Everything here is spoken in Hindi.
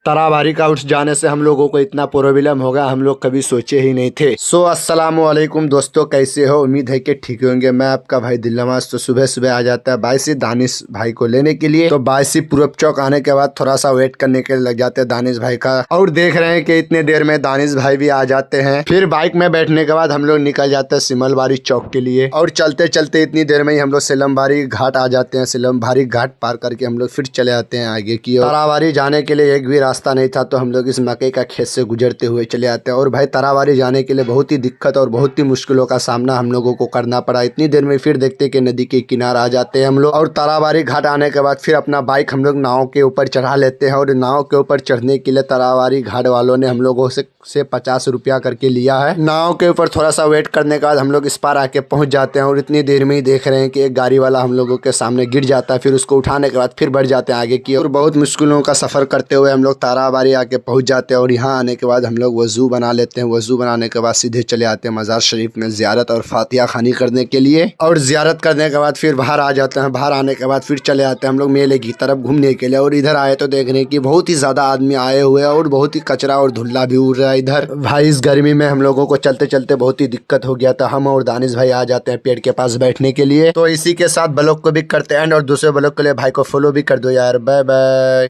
तराबारी का उठ जाने से हम लोगों को इतना प्रॉब्लम होगा हम लोग कभी सोचे ही नहीं थे। अस्सलामु अलैकुम दोस्तों, कैसे हो? उम्मीद है कि ठीक होंगे। मैं आपका भाई दिल नवाज तो सुबह सुबह आ जाता है बाइसी दानिश भाई को लेने के लिए। तो बाइसी पूरब चौक आने के बाद थोड़ा सा वेट करने के लिए लग जाते हैं दानिश भाई का, और देख रहे हैं कि इतने देर में दानिश भाई भी आ जाते हैं। फिर बाइक में बैठने के बाद हम लोग निकल जाते हैं सिमलबारी चौक के लिए, और चलते चलते इतनी देर में ही हम लोग सिलमबारी घाट आ जाते हैं। सिलमबारी घाट पार करके हम लोग फिर चले आते हैं आगे की ओर। तराबारी जाने के लिए एक भी रास्ता नहीं था, तो हम लोग इस मकई का खेत से गुजरते हुए चले आते हैं। और भाई तराबारी जाने के लिए बहुत ही दिक्कत और बहुत ही मुश्किलों का सामना हम लोगों को करना पड़ा। इतनी देर में फिर देखते कि नदी के किनारे आ जाते हैं हम लोग, और तराबारी घाट आने के बाद फिर अपना बाइक हम लोग नाव के ऊपर चढ़ा लेते हैं। और नाव के ऊपर चढ़ने के लिए तराबारी घाट वालों ने हम लोगों से 50 रुपया करके लिया है। नाव के ऊपर थोड़ा सा वेट करने के बाद हम लोग इस पार आके पहुंच जाते हैं, और इतनी देर में ही देख रहे हैं कि एक गाड़ी वाला हम लोगों के सामने गिर जाता है। फिर उसको उठाने के बाद फिर बढ़ जाते हैं आगे की, और बहुत मुश्किलों का सफर करते हुए हम लोग तराबारी आके पहुंच जाते हैं। और यहाँ आने के बाद हम लोग वजू बना लेते हैं। वजू बनाने के बाद सीधे चले आते हैं मज़ार शरीफ में ज़ियारत और फातिहा खानी करने के लिए, और ज़ियारत करने के बाद फिर बाहर आ जाते हैं। बाहर आने के बाद फिर चले आते हैं हम लोग मेले की तरफ घूमने के लिए। और इधर आए तो देख रहे हैं कि बहुत ही ज़्यादा आदमी आए हुए हैं, और बहुत ही कचरा और धुल्ला भी उड़ रहा है इधर। भाई इस गर्मी में हम लोगों को चलते चलते बहुत ही दिक्कत हो गया था। हम और दानिश भाई आ जाते हैं पेड़ के पास बैठने के लिए। तो इसी के साथ ब्लॉग को भी करते हैं एंड, और दूसरे ब्लॉग के लिए भाई को फॉलो भी कर दो यार। Bye bye.